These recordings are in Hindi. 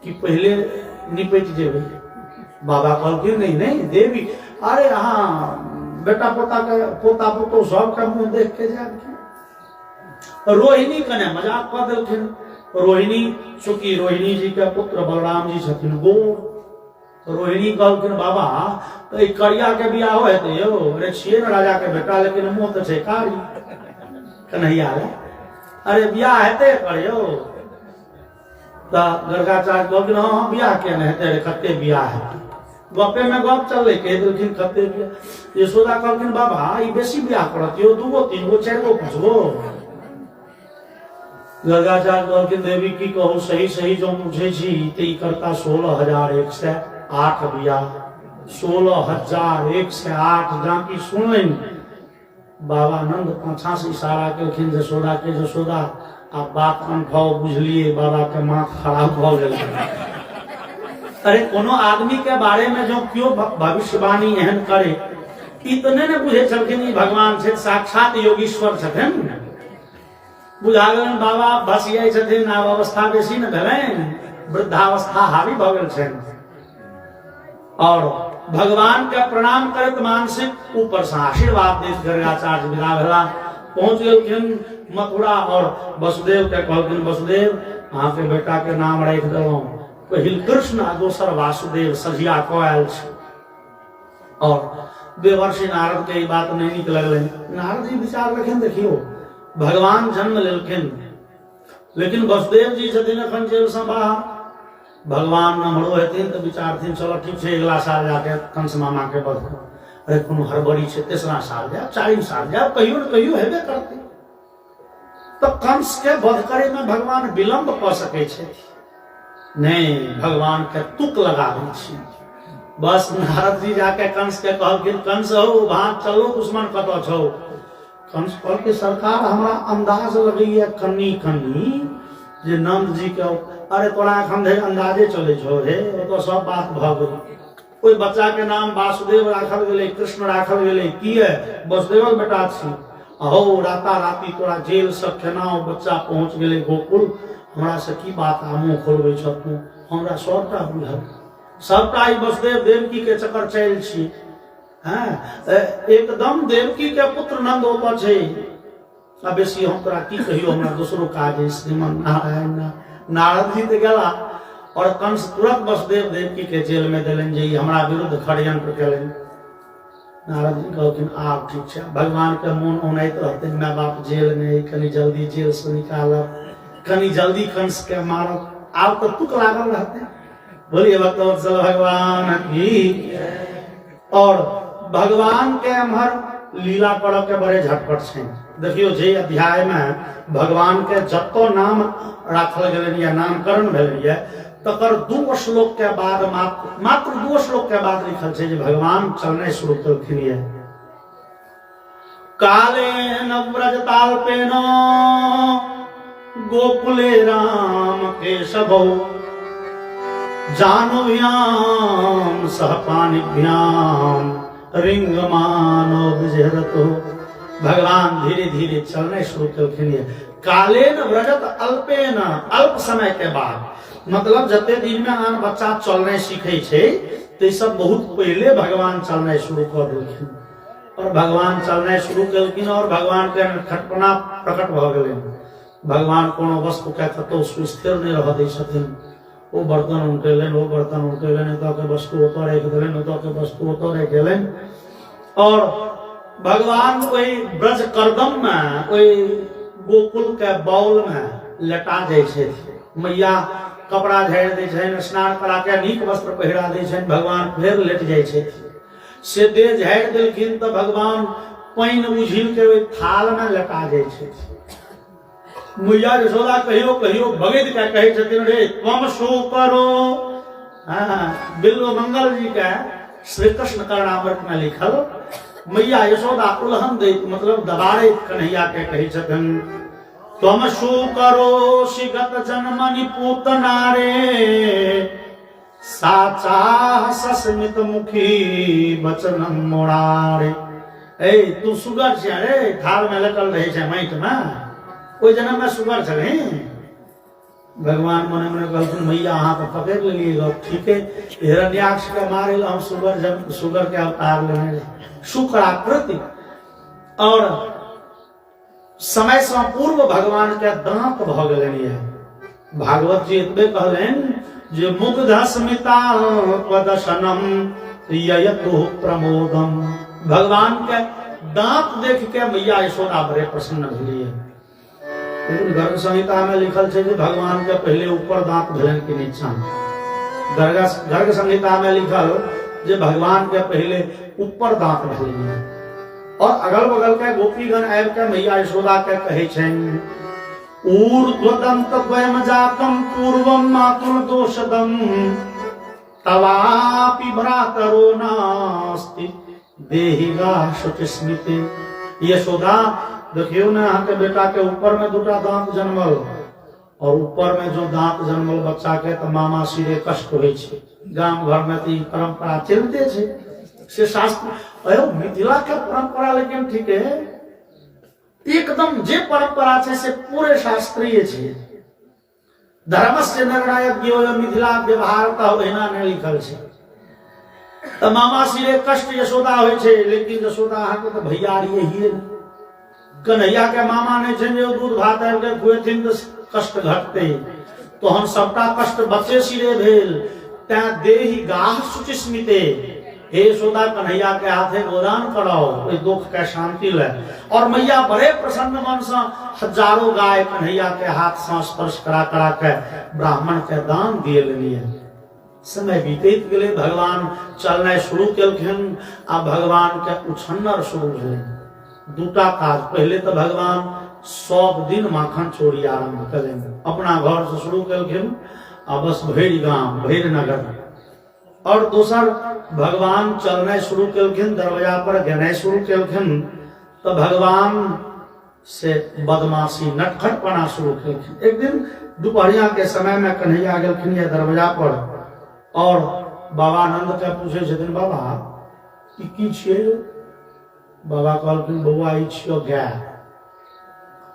कि पहले निपट जेबे। बाबा कहलखिन नहीं नहीं देवी, अरे हाँ बेटा पोता के पोता पुतो सबके मुंह देख के जाए। रोहिणी कने मजाक कऽ देलखिन। रोहिणी चूंकि रोहिणी जी के पुत्र बलराम जी छथिन गोर। रोहिणी कहलखिन बाबा तो करिया के बियाह हेतै यौ, अरे छियै ने राजा के बेटा लेकिन मुंह तो छै कारी। कन्हैया अरे बियाह हेतै कर यौ। गर्गाचार्य कहलखिन हाँ बियाह केना हेतै, कते बियाह हेतै। गपे में गप चल कह देलखिन कते बियाह। यशोदा कहलखिन बाबा ई बेसी बियाह करत यौ, 2 गो 3 गो 4 गो 5 गो। गर्गाचार्य कहलखिन देवी की कहूँ सही सही जो मुझे छी तो ई करता 16,108 बियाह। 16,108 जाकी सुन लें। बाबा नंद पाछा से इशारा केलखिन यशोदा के, यशोदा आप बात अनभाव बुझलिए, बाबा के माथ खराब भ गेल। अरे कोनो आदमी के बारे में जो क्यों भविष्यवाणी एहन करे, इतने ने बुझे छलखिन भगवान से साक्षात योगीश्वर छथिन। बुझा गेलन बाबा भसियाई छथिन, आब अवस्था बेसी न भेलैन, वृद्धावस्था हावी भ गेल छनि। और भगवान के प्रणाम करत मानसिक ऊपर से आशीर्वाद देत गर्गाचार्य विदा भेला। पहुंच गेलखिन मथुरा और वसुदेव के कहलखिन वसुदेव अहाँ के बेटा के नाम राख देलहुं, पहिल कृष्ण आ दोसर वासुदेव सजिया कयल छै। और देवर्षि नारद के ई बात नहीं नीक लगलनि। नारद जी विचार रखिन देखियो भगवान जन्म लेलखिन लेकिन वसुदेव जी छथिन अखन जेल से बाहर। भगवान नमहरो हेथिन तो विचारथिन चलो ठीक है अगला साल जाके कंस मामा के बध करो। अरे कोनो हड़बड़ी छै, 3रा साल जाए 4म साल जाए कहियो न कहियो हेबे करते। तो कंस के वध करे में भगवान विलंब क सके छै नहीं, भगवान के तुक लगाबै छी। बस नारद जी जाके कंस के कहलखिन कंस हो भाग चलो दुश्मन कतऽ छौ। कंस कहलकै सरकार हमरा अंदाज लगैया कन्नी कन्नी जे नंद जी के, अरे तोरा एखन धरि अंदाजे चले छौ रे, तो सब बात भ गेल। कोई बच्चा के नाम वासुदेव राखल गेलै, कृष्ण राखल गेलै, किए वसुदेव बेटा छी। अहो राता राती तोरा जेल से केना बच्चा पहुंच गेलै गोकुल, हमरा से की बात मुंह खोलबै छ तू, हमरा सबटा बुझल। सबटा ई वसुदेव देवकी के चक्कर चल छी। एकदम देवकी के पुत्र नंद ओतऽ छै। अब बेसी हम तोरा की कहियो, हमरा दोसरो काज है श्रीमन नारायण। नारद जी ते गेला और कंस तुरंत वसुदेव देवकी के जेल में देलन जे हमरा विरुद्ध षड्यंत्र केलन। नारद जी कहलखिन आब ठीक छै, भगवान के मोन ओनाइत रहते माय बाप जेल में, कनी जल्दी जेल से निकालब, कनी जल्दी कंस के मारब, आब तो तुक लागल रहते। बोलिए भक्तवत्सल भगवान की। और भगवान के अमहर लीला करऽ के बड़े झटपट छै। देखियो जे अध्याय में भगवान के जतो नाम राखल गेलै या नामकरण भेलै तकर 2 श्लोक के बाद मात्र 2 श्लोक के बाद लिखल छै जे भगवान चलने शुरू केलखिन ये। कालेन व्रजताल्पेन गोकुले राम केशवौ जानव्याम सह पानिभ्याम रिंगमानो विजहरतो। भगवान धीरे धीरे चलने शुरू केलखिन। कालेन व्रजत अल्पेन, अल्प समय के बाद, मतलब जते दिन में आन बच्चा चलने सीखे छे ते सब बहुत पहले भगवान चलने शुरू कर देलखिन। और भगवान चलने शुरू केलखिन और भगवान के खटपना प्रकट भ गेलै। भगवान कोनो वस्तु के कतौ स्थिर नहीं रह दै छथिन। वो बर्तन उनटेलन, वो बर्तन उनटेलन, एतऽ के वस्तु ओतऽ राखि देलन, ओतऽ के वस्तु ओतऽ राखि देलन। और भगवान कोई ब्रज करदम में, कोई गोकुल के बाउल में लेटा जाय छै। मैया कपड़ा झाड़ि दै छनि, स्नान करा के नीक वस्त्र पहिरा दै छनि, भगवान फेर लेट जाय छै। से देह झाड़ि देलखिन तऽ भगवान पानि उझिल के ओहि थाल में लेटा जाय छै। मैया यशोदा कहियो कहियो भगत के कहे छथिन रे त्वम सो करो। बिल्व मंगल जी के श्री कृष्ण कर्णामृत में लिखल मैया यशोदा उल्हन दे, मतलब दबारे कन्हैया के कहे छथिन त्वम सो करो शिगत जन्मनि पूतना रे साचा सस्मित मुखी वचनम मोरारे। ए तू सुगर छै रे, थाल में लटल रहे छै माटि में, ओहि जन्म में सुगर छलै। भगवान मने मने कहलखिन मैया अहाँ तो पकड़ लेलिएगा, ठीक है। हिरण्याक्ष के मारे हम सुगर के अवतार लेने शुक्राकृति और समय से पूर्व भगवान के दांत भ गए। भागवत जी एतबे कहलेन जे मुग्ध स्मिता पदशनम ययतु प्रमोदम। भगवान के दांत देख के मैया यशोदा बड़े प्रसन्न भेलिए। लेकिन गर्ग संहिता में लिखल है कि भगवान के पहले ऊपर दांत भेलन के नीचा। गर्ग संहिता में लिखल जे भगवान के पहले ऊपर दांत भेलिए। और अगल बगल के गोपीगण आबि के मैया यशोदा के कहे छन ऊर्ध्वदंत द्वयम जातम पूर्वम मातुल दोषदम तवापि भ्रातरो नास्ति देहिगा शुचिस्मिते। यशोदा देखियो ना, अहाँ के बेटा के ऊपर में दूटा दांत जन्मल और ऊपर में जो दांत जन्मल बच्चा के तो मामा सिरे कष्ट होय छे। गांव घर में तो परंपरा चलते छे से शास्त्र अयो मिथिला के परंपरा लेकिन ठीक है एकदम जे परंपरा छे से पूरे शास्त्रीय छे। धर्मस्य निर्णायक मिथिला व्यवहार का एना नहीं लिखल छे। तो मामा सिरे कष्ट यशोदा होय छे, लेकिन यशोदा अहाँ के तो भैयारी ही कन्हैया के मामा ने छे दूध भात आबि के खुएथिन तो कष्ट घटते, तो हम सबटा कष्ट बच्चे सिरे भेल। तै देहि गाह सुचिस्मिते, हे यशोदा कन्हैया के हाथे गोदान कराओ ओइ दुख के शांति ले। और मैया बड़े प्रसन्न मन से हजारों गाय कन्हैया के हाथ से स्पर्श करा करा के ब्राह्मण के दान दिए लेलिए। समय बीतैत गेले, भगवान चलना शुरू केलखिन आ भगवान के उछन्नर शुरू भेलै। दूटा काज, पहले तो भगवान सब दिन माखन चोरी आरंभ करें, अपना घर से शुरू केलखिन आ बस भैर गांव भैर नगर। और दूसर भगवान चलना शुरू केलखिन, दरवाजा पर गेनाइ शुरू केलखिन तो भगवान से बदमाशी नटखटपना शुरू केलखिन। एक दिन दोपहरिया के समय में कन्हैया गेलखिन दरवाजा पर और बाबा नंद के पूछे छथिन बाबा ई की छियै? बाबा कहलखिन बौआ ई छियो गाय।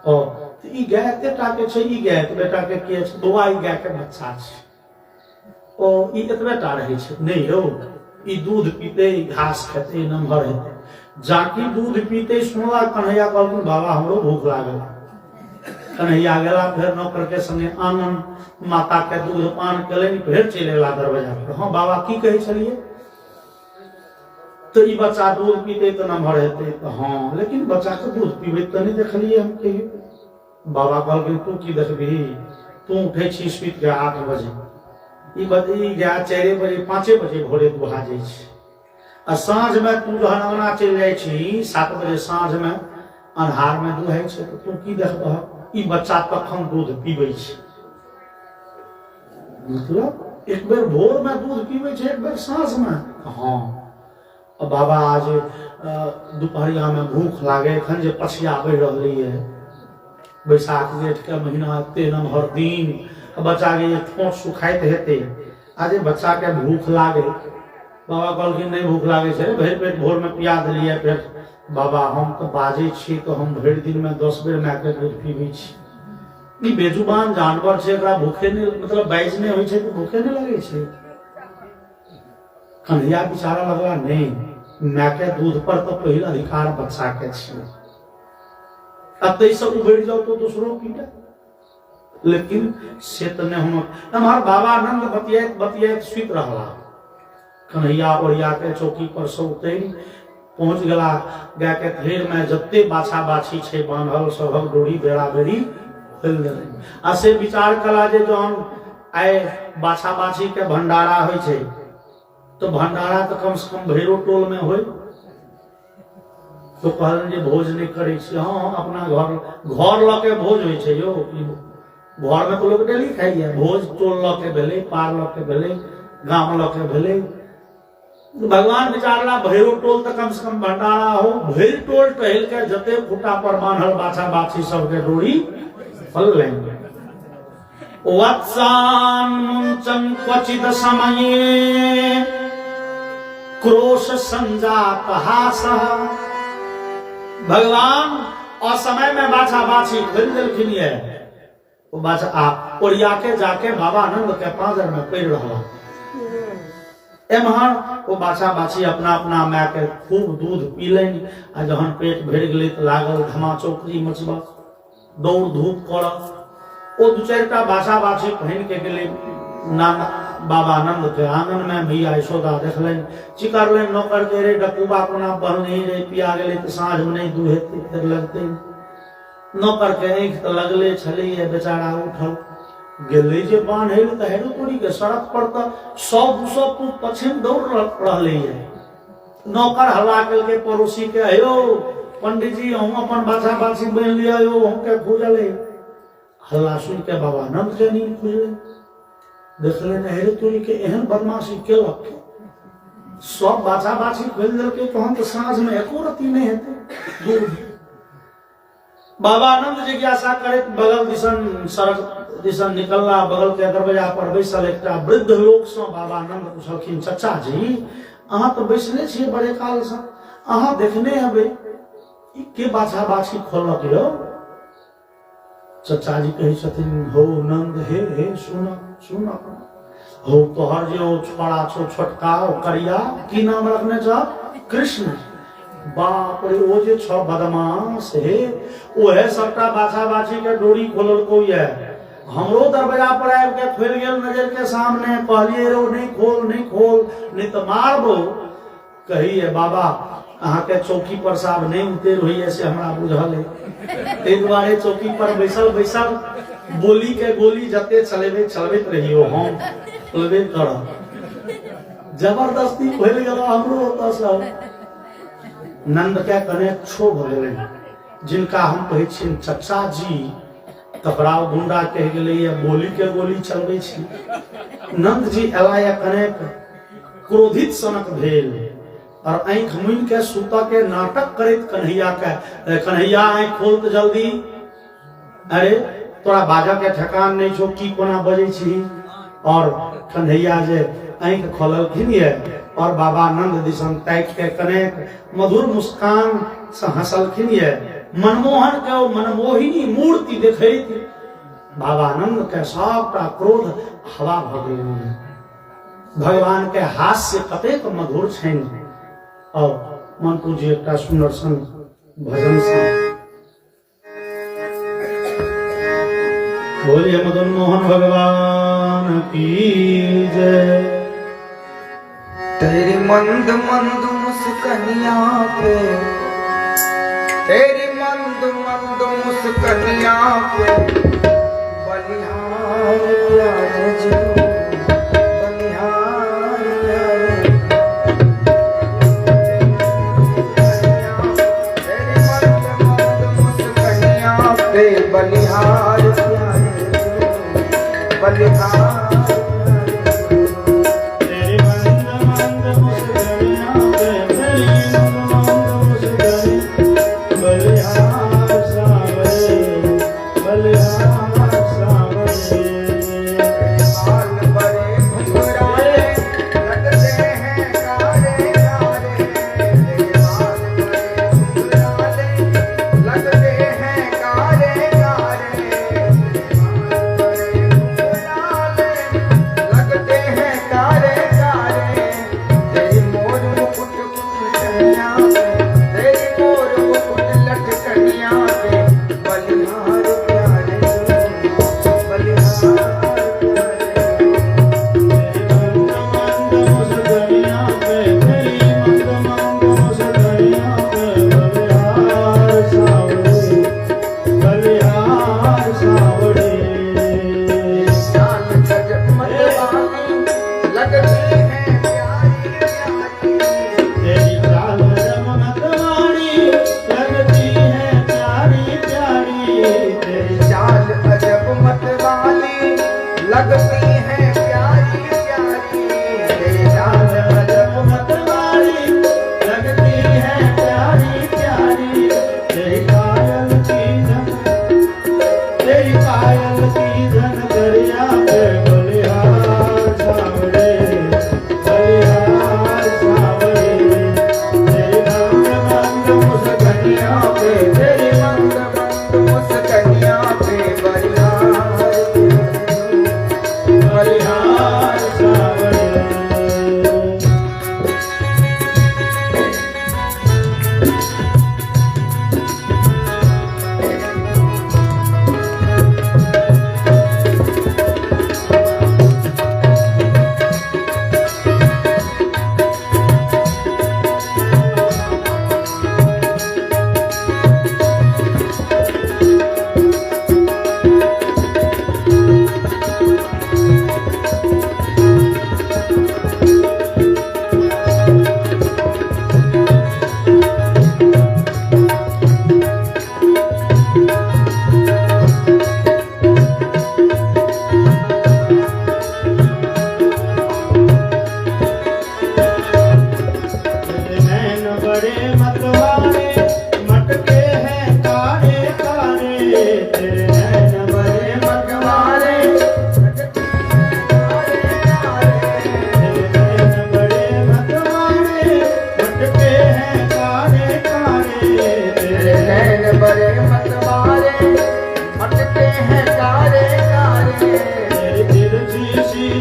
और ई गाय एतेटा के छै, ई गाय के बेटा के छै? बौआ ई गाय के बच्चा छै। ओ ई एतबेटा रहै छै? नहीं यौ, ई दूध पीते, घास खेते, नमहर हेतै। जाकी दूध पीते सुनला कन्हैया कहलखिन बाबा हमरो भूख लागल। कन्हैया गेला, फिर नौकर के संगे आनंद माता के दूध पान केलनि, फिर चलि एला दरवाजा पर। हाँ बाबा की कहे छलिए? तो ई बच्चा दूध पीते तो नमहर हेतै। तो हाँ, लेकिन बच्चा के दूध पीबे तो नहीं देखलिए हम कहियो। बाबा कहलखिन तू की देखबी? तू उठे छी सुति के 8 बजे, ई गाय 4 बजे 5 बजे भोरे दुहा जाइ छै। आ साँझ में तू जहन अंगना चलि जाइ छी 7 बजे साँझ में अन्हार में दुहै छै, तो तू की देखबह? ई बच्चा तखन दूध पीबै छै। मतलब एक बेर भोर में दूध पीबै छै, एक बेर साँझ में। हाँ बाबा आज दोपहरिया में भूख लागे, एखन जे पछिया बढ़ रही है, बैसाख जेठ के महीना, एते नमहर दिन, बच्चा के ठोंठ सुखाइत हेतै, आज बच्चा के भूख लागे। बाबा कहलखिन नहीं भूख लागे छै, भरि पेट भोर में पिया देलिए। फिर बाबा हम तो बाजे छी, तो हम भरि दिन में 10 बेर माय के दूध पीबै छी। ई बेजुबान जानवर छै, एकरा भूखे नहीं, मतलब बाइज नहीं होइ छै तो भूखे नहीं लगे छै। कन्हैया बेचारा लगला नहीं, माय के दूध पर तो पहिल अधिकार बच्चा के छै। अब तो सब उभर जाओ तो दूसरों पीटा, लेकिन से तो नहीं हम। हमार बाबा नंद बतियात बतियात सुत रहला। कन्हैया ओरिया के चौकी पर से उतरि पहुंच गला। गाय के थेर में जत्ते बाछा बाछी छै बांधल, सबक डोरी बेड़ा बेड़ी खोल देले। आ से विचार कला जे जहन आए बाछा बाछी के भंडारा होइ छै, तो भंडारा तो कम से कम भैरो टोल में हो। तो कहलन जे भोज नहीं करे छी। हाँ अपना घर ल के भोज होइ छै यो, घर में तो लोग डेली खाइए। भोज टोल ल के भेले, पार ल के भेले, गांव ल के भेले। भगवान विचारला भैरो टोल तो कम से कम भंडारा हो। भैर टोल टहल के जते खूटा पर बांधल बाछा बाछी सबके डोरी फल लेंगे। वत्सान मुंचन क्वचित समये क्रोश संजात हास। भगवान और समय में बाछा बाछी खोल देलखिन। वो बाचा आ ओरिया के जाके बाबा आनंद के पांजर में पैर रहा एम्हर वो बाछा बाछी अपना अपना माय के खूब दूध पी लेन आ जहन पेट भर गेलै त लागल धमा चौकरी मचबा दौड़ धूप कर ओ दू चारिटा बाछा बाछी पहिन के गेलै नाना बाबा आनंद के आंगन में भैया यशोदा देखलन चिकरलन नौकर के रे डकुबा कोना बन नहीं रे पिया गेलै त साँझ में नहीं दूहेते फिर लगते नौकर के आँख त लगले छलै बेचारा उठल गेले जे बांधल त हेरो तोरी के सड़क पर त 100-200 फुट पछिम दौड़ रहले है नौकर हल्ला केल के पड़ोसी के आयो पंडित जी हम अपन बाछा बाछी बन लिया यो हम के खोजले हल्ला सुन के बाबा आनंद के नींद खुजले देखले ने हेरो तोरी के एहन बदमाशी केलक सब बाछा बाछी खोल देल के तहन त साँझ में एको रती नहीं हेते दूर बाबा आनंद जिज्ञासा करे बगल दिसन सड़क दिसन निकलला बगल के दरवाजा पर बैसल एकटा वृद्ध लोक से बाबा आनंद पूछलखिन चाचा जी अहाँ तो बैसले छिए बड़े काल से अहाँ देखने हबे के बाछा बाछी खोलक यो चाचा जी कहे छथिन हो नंद हे सुन सुन हो तोहर जो छोड़ा छो छोटका करिया की नाम रखने छ कृष्ण बाप रे ओ जे छ बदमाश हे ओहे सबटा बाछा बाछी के डोरी खोलल को ये हमरो दरवाजा पर आब के खोल गेल नजर के सामने कहलिए रो नहीं खोल नहीं तो मारबो कहिए बाबा अहाँ के चौकी पर साहब नहीं उतर होइए से हमरा बुझल है ते दुआरे चौकी पर बैसल बैसल बोली के गोली जते चलबैत रहियो हम चलबे करब जबरदस्ती खोल गेल हमरो ओतऽ से नंद के कने क्षोभ गेलै जिनका हम कहै छिन चचा जी कपड़ाव गुंडा कह गेलै या बोली के गोली चलबै छी नंद जी एला या कने क्रोधित सनक भेल और आँख मुनि के सुता के नाटक करैत कन्हैया आँख खोल त जल्दी अरे तोरा बाजा के ठेकान नहीं छौ की कोना बजै छी और कन्हैया जे आँख खोललखिन ये और बाबा आनंद दिसन ताक के कने मधुर मुस्कान से हंसलखिन ये मनमोहन के मनमोहिनी मूर्ति देखैत बाबा आनंद के सबटा क्रोध हवा भ गेलै भगवान के हास्य कतेक मधुर छनि और मंटू जी एक सुंदर सन भजन सा बोलिए मदन मोहन भगवान की जय। तेरी मंद मंद मुस्कनिया पे तेरी मंद मंद मुस्कनिया पे बलिहार प्यारे जी बलिहार तेरी मंद मंद मुस्कनिया पे बलिहार प्यारे बलिहार बलिहार सावरे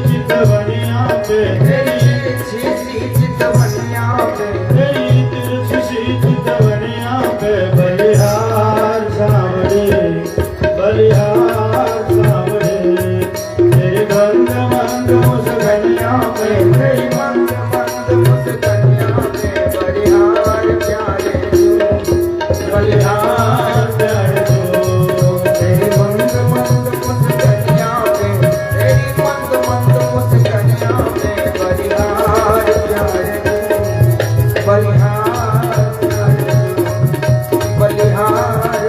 चितवनिया पे तेरी तिरछी सी चितवनिया पे तेरी तिरछी सी चितवनिया पे बलिहार सावरे बलिहार सावरे तेरे बंद मंद मुस्कनिया पे तेरी मंद मंद मुस्कनिया पे बलिहार प्यारे बलिहार प्यारे तो तेरी मंद मंद मुस्कनिया पे तेरी मंद मंद मुस्कनिया पे बलिहार प्यारे बलिहार प्यारे बलिहार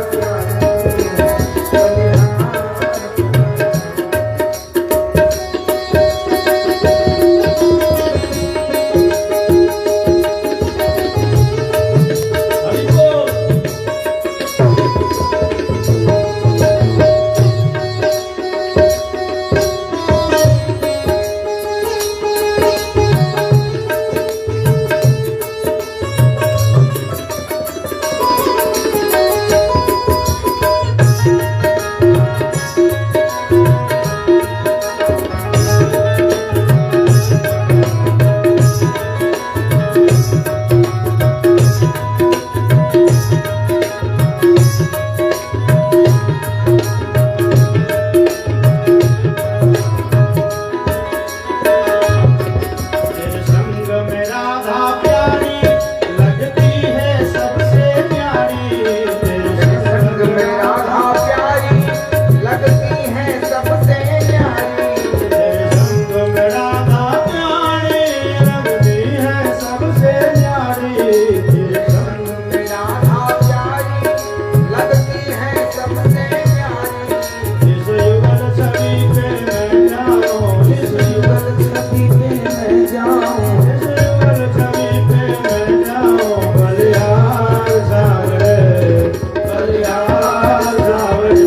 हरि बोल। तेरे संग में राधा प्यारी लगती है सबसे प्यारी तेरे संग में राधा प्यारी लगती है सबसे प्यारी तेरे संग में राधा प्यारी लगती है सबसे प्यारी तेरे संग में राधा प्यारी लगती है सबसे प्यारी इस युगल छवि पे मैं जाऊं इस युगल छवि पे मैं जाऊं इस युगल छवि पे मैं जाऊं बलिहार सावरे बलिहार सावरे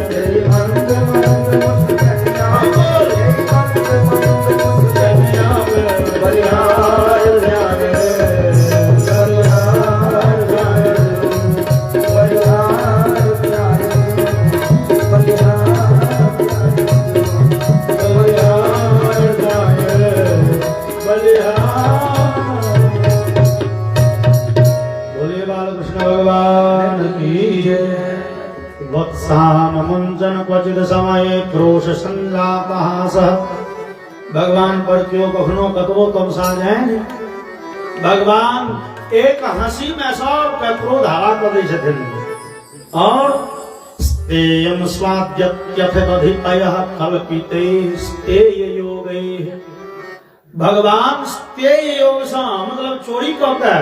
तेरी मंद मंद मुस्कनिया तेरी मंद मंद मुस्कनिया बलिहार सावरे बलिहार प्यारे बलिहार प्यारे बोलिए बालकृष्ण भगवान की जय। वत्सान मुंजन क्वचित समय क्रोश संलापहास भगवान पर क्यों कखनो कतवो तम साजैन भगवान एक हंसी में सब पे क्रोध हवा कर दै छथिन और स्तेयम स्वाद्यत्यथिपयः कल्पिते स्तेय योगे भगवान स्तेय योग से मतलब चोरी करके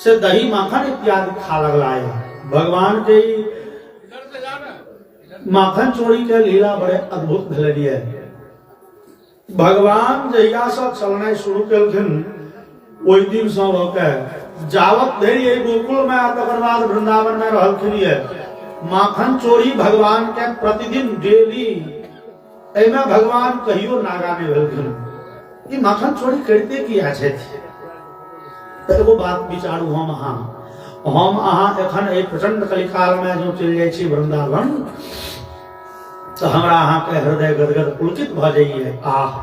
से दही माखन इत्यादि खा लगला है भगवान के माखन चोरी के लीला बड़े अद्भुत भेलिए भगवान जहिया से चलना शुरू केलखिन ओहि दिन से होके जावत धरि गोकुल में तकर बाद वृंदावन में रहलखिन ये माखन चोरी भगवान के प्रतिदिन डेली एमे भगवान कहियो नागा में भेलखिन ई माखन चोरी करते किया छै एगो बात विचारू हम अहाँ एखन एक प्रचंड कलिकाल में जो चल जाय छी वृंदावन तो हमरा अहाँ के हृदय गदगद पुलकित भ जाइए आह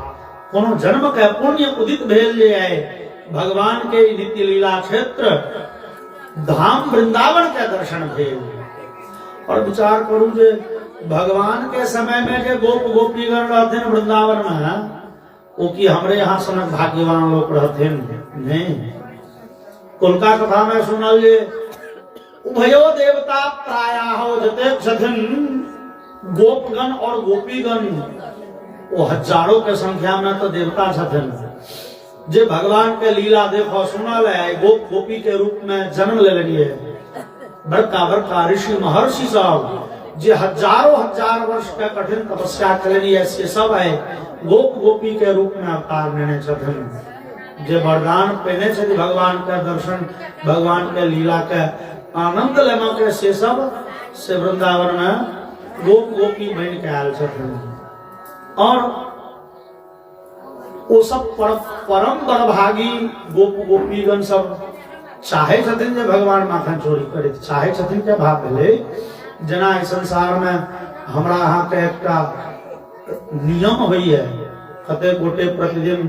कोनो जन्म के पुण्य उदित भेल जे आए भगवान के नित्य लीला क्षेत्र धाम वृंदावन के दर्शन भेल और विचार करू जे भगवान के समय में जे गोप गोपीगण रहथिन वृंदावन में वो की हमरे यहाँ सनक भाग्यवान लोग रहथिन नहीं कोलका कथा में सुनल जे उभयो देवता प्रायाहो जते छथिन गोपगण और गोपीगण वो हजारों के संख्या में तो देवता छथिन जे भगवान के लीला देखो सुनल है गोप गोपी के रूप में जन्म ले लिए बड़का बड़का ऋषि महर्षि सब जे हजारों हजार वर्ष का कठिन तपस्या करेली है से सब है गोप गोपी के रूप में अवतार लेने छथिन जे वरदान पेने छथि भगवान के दर्शन भगवान के लीला के आनंद लेमा के से सब से वृंदावन में गोप गोपी बन के आयल छथिन और वो सब परम बड़भागी गोप गोपीगण सब चाहे छथिन जे भगवान माखन चोरी करे चाहे छथिन के भाव भेले जना इस संसार में हमरा अहाँ के एकटा नियम होइए कते गोटे प्रतिदिन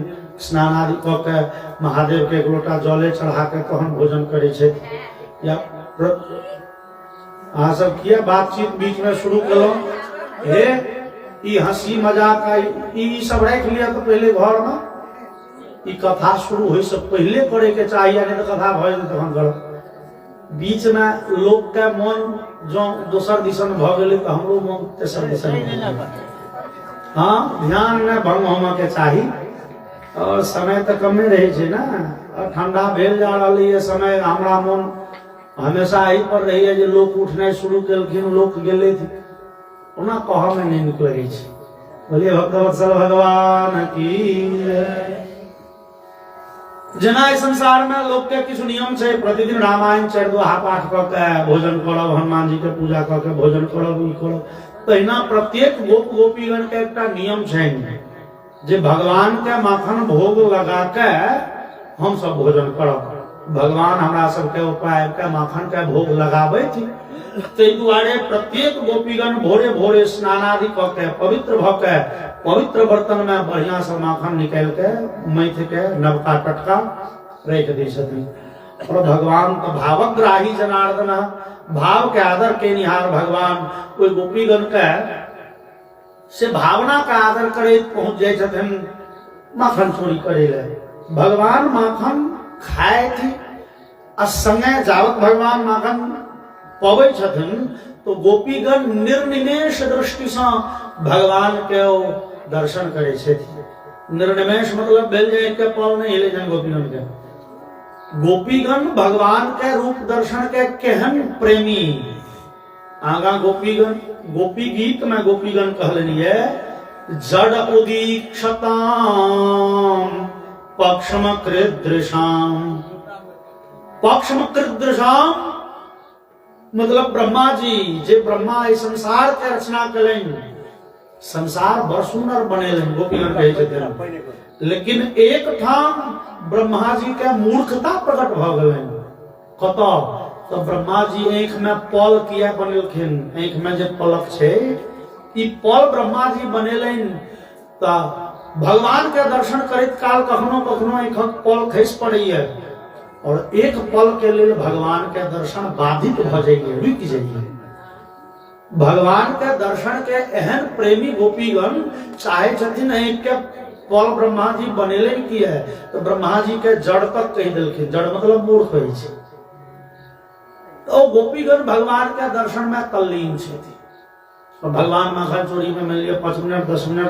स्नान आदि कऽ के महादेव के एक लोटा जले चढ़ा के तहन भोजन करे छै या अहाँ सब किया बातचीत बीच में शुरू केलहुँ हे ई हंसी मजाक ई सब राख लिया तो पहले घर में ई कथा शुरू होय से पहले करे के चाहिए नहीं तो कथा भऽ जेतै तहन घर बीच में लोग के मन जो दोसर दिशन भ गेलै तो हमरो मन तेसर दिशन हाँ ध्यान में भंग होना के चाहिए और समय तो कमे रहे छै ना और ठंडा भेल जा रही है समय हमरा मन हमेशा यही पर रही है जे लोग उठनाइ शुरू केलखिन लोग गेले थे ओना कह में नहीं नीक लगे छै बोलिए भक्तवत्सल भगवान की जेना इस संसार में लोग के किछु नियम छै प्रतिदिन रामायण 4 दोहा पाठ क के भोजन करब हनुमान जी के पूजा क के भोजन करब ई करब तहिना प्रत्येक गोप गोपीगण के एकटा नियम छनि जे भगवान के माखन भोग लगा के हम सब भोजन करब भगवान हमरा सबके उपाय के माखन के भोग लगाबै थी ताहि दुआरे प्रत्येक गोपीगण भोरे भोरे स्नान आदि क के पवित्र भ के पवित्र बर्तन में बढ़िया से माखन निकाल के मैथ के नवका टटका रख दै छथिन और भगवान तो भावग्राही जनार्दन भाव के आदर के निहार भगवान कोई गोपीगण के से भावना का आदर करे पहुंच जाए छथिन माखन चोरी करे ले भगवान माखन खाए थी आ संगे जावत भगवान माखन पबै छथिन तो गोपीगण निर्निमेष दृष्टि से भगवान के दर्शन करे छथि निर्निमेष मतलब भेल जे के पल नहीं हिले जन गोपीगण के गोपीगण भगवान के रूप दर्शन के केहन प्रेमी आगा गोपीगण गोपी गीत में गोपीगण कहलनि है जड़ उदीक्षताम पक्षमकृदृशाम पक्षमकृदृशाम मतलब ब्रह्मा जी जे ब्रह्मा इस संसार के रचना करें संसार बड़ सुंदर बनेलन गोपीगण कहे छथिन लेकिन एक ठाम ब्रह्मा जी के मूर्खता प्रकट भ गेलन कत तो ब्रह्मा जी आंख में पल किया बनेलखिन आंख में जे पलक छै ई पल ब्रह्मा जी बनेलन त भगवान के दर्शन करैत काल कखनो कखनो आंखक पल खसि पड़ैया और एक पल के लिए भगवान के दर्शन बाधित भ जाइए रुक जाइए भगवान के दर्शन के एहन प्रेमी गोपीगण चाहे छथिन आंख के पल ब्रह्मा जी बनेले की है तो ब्रह्मा जी के जड़ तक कह दिलखिन जड़ मतलब मूर्ख होय छै तो गोपीगण भगवान के दर्शन में तल्लीन छथि और भगवान माखन चोरी में मान लिया 5 मिनट 10 मिनट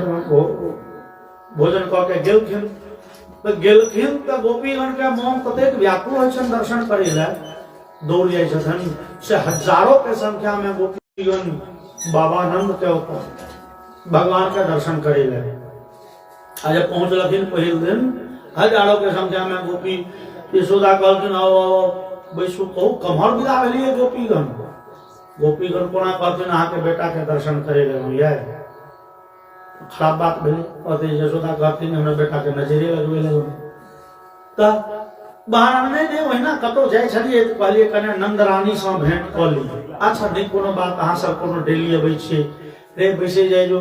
भोजन क के गेलखिन तो गोपीगण के मोन कतेक व्याकुल होय छन दर्शन करे ले दौड़ जाय छथन से हजारों के संख्या में गोपीगण बाबानंद के ऊपर भगवान के दर्शन करे ले आज पहुंचलखिन पहिल दिन हजारों के संख्या में गोपी यशोदा कहलखिन आओ बैसू कहू कम्हर विदा भेलिए गोपीगण गोपीगण कोना कहथिन अहाँ के बेटा के दर्शन करे ले ये खराब बात भेल कहते यशोदा कहथिन हमरा बेटा के नजरे लगबे ले त बहाना नहीं ओहिना कतौ जाय छलिए त कहलिए कने नंद रानी से भेंट क ली अच्छा नहीं कोनो बात अहाँ सब कोनो डेली अबै छी रे बैसे जाय जो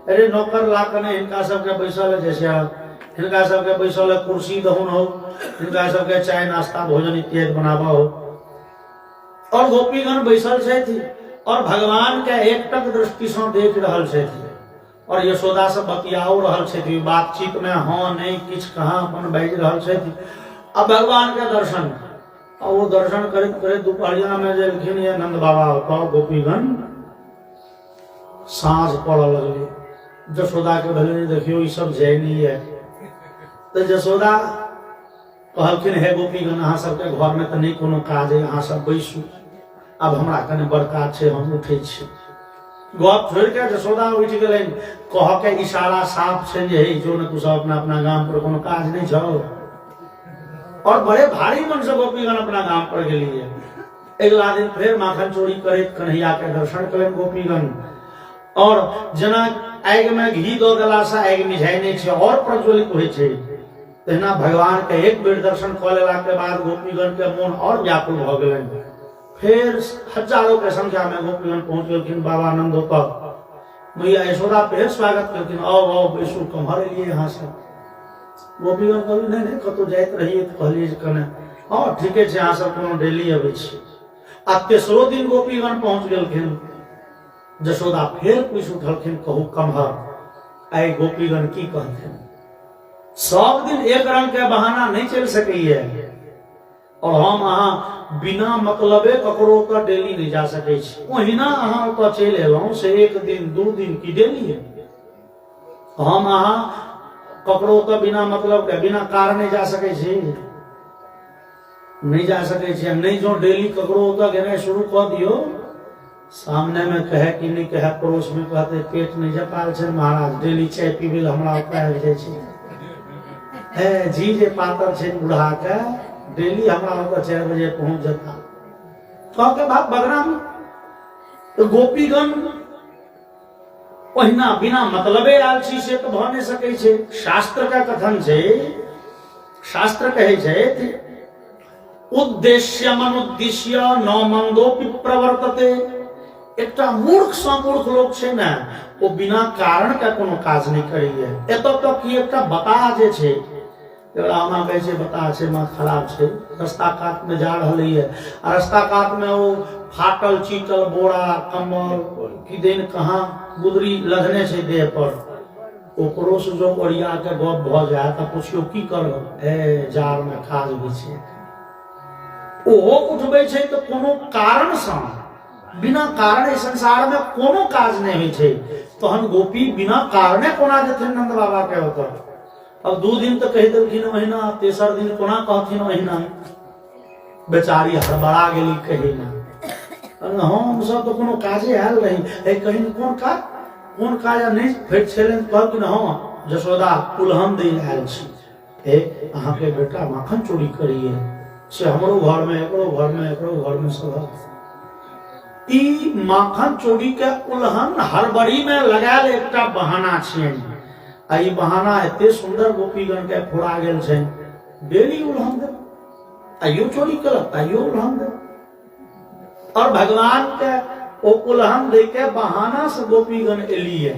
अरे नौकर ला कने हिनका सबके बैसल जैसे हिनका सबके बैसल कुर्सी दहुन हो हिनका सबके चाय नाश्ता भोजन इत्यादि बनाबा हो और गोपीगण बैसल छथि और भगवान के एकटक दृष्टि से देख रहल छथि और यशोदा से बतियाओ रहल छथि बातचीत में हाँ नहीं किछ कहाँ अपन बाजि रहल छथि अब भगवान के दर्शन और वो दर्शन करैत करैत दुपहरिया में जेलखिन ये नंद बाबा होता गोपीगण साँझ पड़े लगले यशोदा के भेल देखियो ई सब जैनी है तो यशोदा कहलखिन हे गोपीगण अहाँ सबके घर में तो नहीं कोनो काज है अहाँ सब बैसू अब हमरा कने बड़ काज छै हम उठै छी गप छोड़ के यशोदा उठ गेलै कह के इशारा साफ छै जे हे जो न तू सब अपना अपना गांव पर कोनो काज नहीं छौ और बड़े भारी मन से गोपीगण अपना गांव पर गेलिए अगला दिन फिर माखन चोरी करैत कन्हैया के दर्शन करें गोपीगण और जना आग में घी दो देला से आग मिझाई नहीं छै और प्रज्वलित होय छै तहिना भगवान के एक बेर दर्शन क लेला के बाद गोपीगण के मन और व्याकुल भ गेलन फिर हजारों के संख्या में गोपीगण पहुंच गेलखिन बाबानंद तक मैया यशोदा फिर स्वागत करथिन, आओ आओ बैसू, कम्हर एलियै यहाँ से। गोपीगण कहलियै नहीं नहीं कतौ जाइत रहियै तऽ कहलियै कने हाँ ठीके छै, अहाँ सब कोनो डेली अबै छी। आ तेसरो दिन गोपीगण पहुंच गेलखिन। यशोदा फिर पूछ उठलखिन, कहू कम्हर आइ गोपीगण की कहथिन। सब दिन एक रंग के बहाना नहीं चल सकैये, और हम अहाँ बिना मतलबे ककरो ओतऽ डेली नहीं जा सकै छी। ओहिना अहाँ ओतऽ चलि एलहुं से एक दिन दू दिन की डेली है। हम अहाँ ककरो ओतऽ बिना मतलब के बिना कारणे जा सकै छी, नहीं जा सकै छी। नहीं जो डेली ककरो ओतऽ गेनाइ शुरू कऽ दियौ, सामने में कहे कि नहीं कहे, पड़ोस में कहते पेट नहीं जपाल छै महाराज, डेली चाय पीबे ला हमरा ओतऽ आबि जाइ छै। है जी जे पातर छै बूढ़ा के, डेली हमरा ओतऽ 4 बजे पहुंच जाता। कह के बात बदनाम। तो गोपीगण ओहिना बिना मतलबे आयल छी से तो भऽ नहीं सकै छै। शास्त्र का कथन छै, शास्त्र कहै छै उद्देश्य मनुद्देश्य न मंदोपि प्रवर्तते। एकटा मूर्ख सँ मूर्ख लोक छै ने, ओ बिना कारण के कोनो काज नहीं करैये। एतऽ तक कि एकटा बताह जे छै, हमरा कहै छै बताह छै माथ खराब छै, रास्ता कात में जा रहलै है, आ रास्ता कात में ओ फाटल चीटल बोरा कम्बल कि दिन कहाँ गुदरी लदने छै देह पर, ओकरो से जो ओरिया के गप भऽ जाय तऽ पुछियो की करब, ए जार में काज होइ छै। ओहो उठबै छै तऽ कोनो कारण सँ, बिना कारण संसार में कोनो काज नहीं होइ छै। तहन गोपी बिना कारणे कोना जेथिन नंद बाबा के ओतऽ। अब 2 दिन तो कह देलखिन ओहिना, तेसर दिन कोना कहथिन ओहिना। बेचारी हड़बड़ा गेली कही ना, हम सब तो कोनो काजे आयल रही, कहीं कोन काज नहीं भेट छलनि। कहलखिन हाँ यशोदा उल्हन दै आयल छी, अहाँ के बेटा माखन चोरी करिए से हमरो घर में एकरो घर में एकरो घर में सब। ई माखन चोरी के उल्हन हड़बड़ी में लगायल एकटा बहाना छियनि। आ ई बहाना एते सुंदर गोपीगण के फुरा गेल छै, डेली उल्हन दे, आइयो चोरी केलक आइयो उल्हन दे। और भगवान के ओ उल्हन दे के बहाना से गोपीगण एलिए।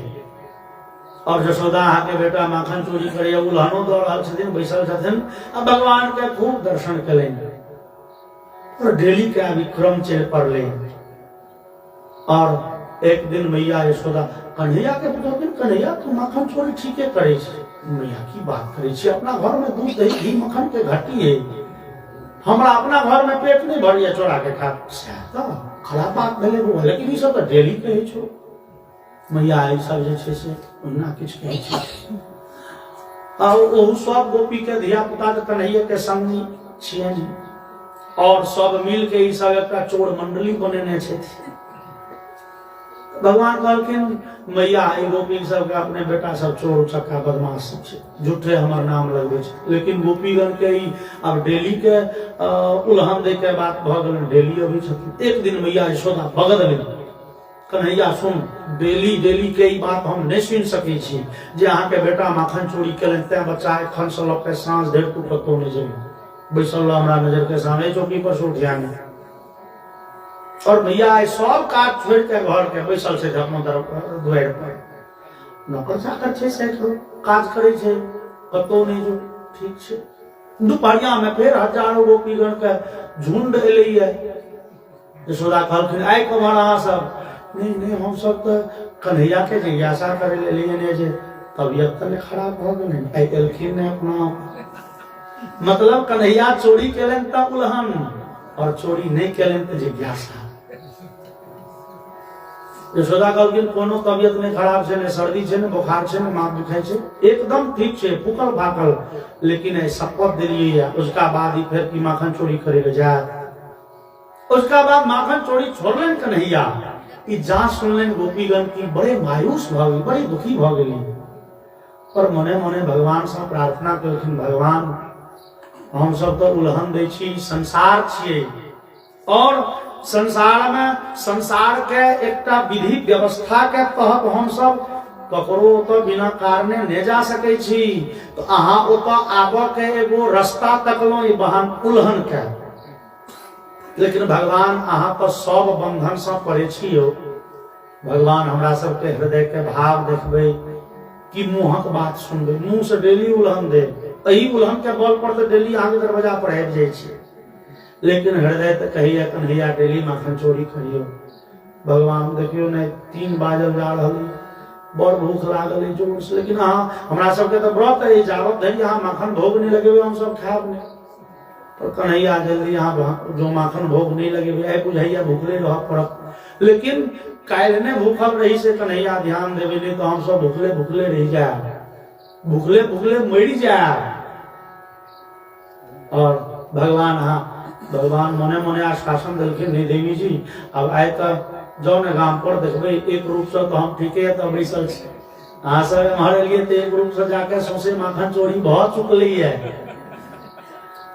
और यशोदा अहाँ के बेटा माखन चोरी करे उल्हनो दऽ रहल छथिन, बैसल छथिन, आ भगवान के खूब दर्शन केलनि। और डेली के विक्रम चल पड़ले। और एक दिन मैया यशोदा कन्हैया के पूछलखिन, कन्हैया तू माखन चोरी ठीके करे छै। मैया की बात करे छी, अपना घर में दूध दही घी मक्खन के घटी है, हमरा अपना घर में पेट नहीं भरिए चोरा के खा। तो खराब बात भेलै वो, लेकिन ई सब तो डेली कहै छौ। मैया ई सब जे छै से ओहिना किछु कहै छै। और ओहू सब गोपी के धिया पुता के कन्हैया के संगी छियनि, और सब मिल के ई सब एकटा चोर मंडली बनेने छथि। भगवान कहलखिन मैया ई गोपी सबके अपने बेटा सब चोर चक्का बदमाश सब छै, झूठे हमर नाम लगबै छै। लेकिन गोपीगण के ई अब डेली के उल्हन दे के बात भऽ गेल, डेली अबै छथिन। एक दिन मैया यशोदा भगद गेल, कन्हैया सुन, डेली डेली के ई बात हम नहीं सुनि सकै छी जे अहाँ के बेटा माखन चोरी केलनि, तें बच्चा एखन से लऽ के साँझ धरि तू कतौ नहीं जेबही, बैसल रह हमरा नजर के सामने, चौकी पर से उठिया नहीं। और भैया सब काज छोड़ के घर के बैसल छै अपना दुआरि पर, नौकर चाकर छै से काज करे छै, कतौ नहीं जो ठीक छै। दुपहरिया में फिर हजारों गोपीगण के झुंड एलैया। यशोदा कहलखिन आइ कमर अहाँ सब, नहीं नहीं हम सब तो कन्हैया के जिज्ञासा करे लेलिए जे तबियत तने खराब भऽ गेलै, आइ एलखिन ने अपना मतलब कन्हैया चोरी केलनि तऽ उल्हन, और चोरी नहीं केलनि तऽ जिज्ञासा। यशोदा कहलखिन कोनो तबियत नहीं खराब छै, ने सर्दी छै, ने बुखार छै, ने माथ दुखाई छै, एकदम ठीक छै, फूकल फाकल, लेकिन शपथ दिलिए उसका बाद ही फिर की माखन चोरी करे जाए। उसका बाद माखन चोरी छोड़लन कन्हैया। ई जांच सुनलन गोपीगण की बड़े मायूस भऽ गेल, बड़ी दुखी भऽ गेली। पर मने मने भगवान से प्रार्थना केलखिन, भगवान हम सब तो उल्हन दै छी, संसार छियै, और संसार में संसार के एकटा विधि व्यवस्था के तहत हम सब ककरो ओतऽ बिना कारणे नहीं जा सकै छी। तो अहाँ ओतऽ आबऽ के एगो रास्ता तकलहुँ ई बहान उल्हन के, लेकिन भगवान अहाँ तो सब बंधन से पड़े छियो, भगवान हमरा सबके हृदय के भाव देखबे कि मुंहक बात सुनबे, मुंह से डेली उल्हन दे, एही उल्हन के बल पर तो डेली आगे दरवाजा पर आबि जाइ छै, लेकिन हृदय तो कहिया कन्हैया डेली माखन चोरी करियो। भगवान देखियो ने 3 बाजल जा रहल, बड़ भूख लागल है जोर से, लेकिन हाँ हमरा सबके तो व्रत है, जावत धरि यहाँ माखन भोग नहीं लगे हम सब खाब नहीं। और कन्हैया जल्दी यहाँ जो माखन भोग नहीं लगे है बुझैया भूखले रह पड़त, लेकिन काल्हि ने भूखल रही से कन्हैया ध्यान देवे नहीं तो हम सब भूखले भूखले रह जाए, भूखले भूखले मर जाए। और भगवान भगवान मने मने आश्वासन दिलखिन नहीं देवी जी अब आए तो जौन गाम पर देखबे एक रूप से तो हम ठीके तो बैसल छी, अहाँ सब हमारे लिए तो एक रूप से जाके सौंसे माखन चोरी बहुत चुकली है।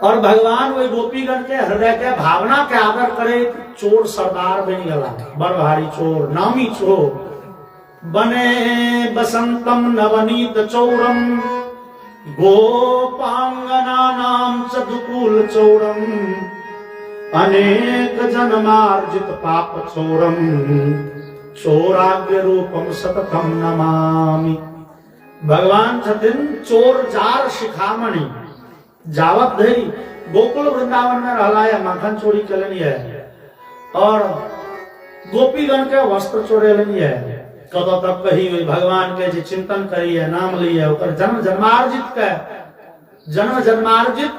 और भगवान वही गोपीगण के हृदय के भावना के आदर करे, चोर सरदार बन गला, बड़ भारी चोर, नामी चोर बने बसंतम नवनीत चौरम गोपांगना नाम चतुकुल चौरम अनेक जन्मार्जित पाप चोरम चोराग्य रूपम सततम नमामि। भगवान छथिन चोर जार शिखामणि, जावत धरी गोकुल वृंदावन में रहला या माखन चोरी कलनी है और गोपीगण के वस्त्र चोरेलनी है, कदों तक कही हुई भगवान के जो चिंतन करी है, नाम ली है, ओकर जन्म जन्मार्जित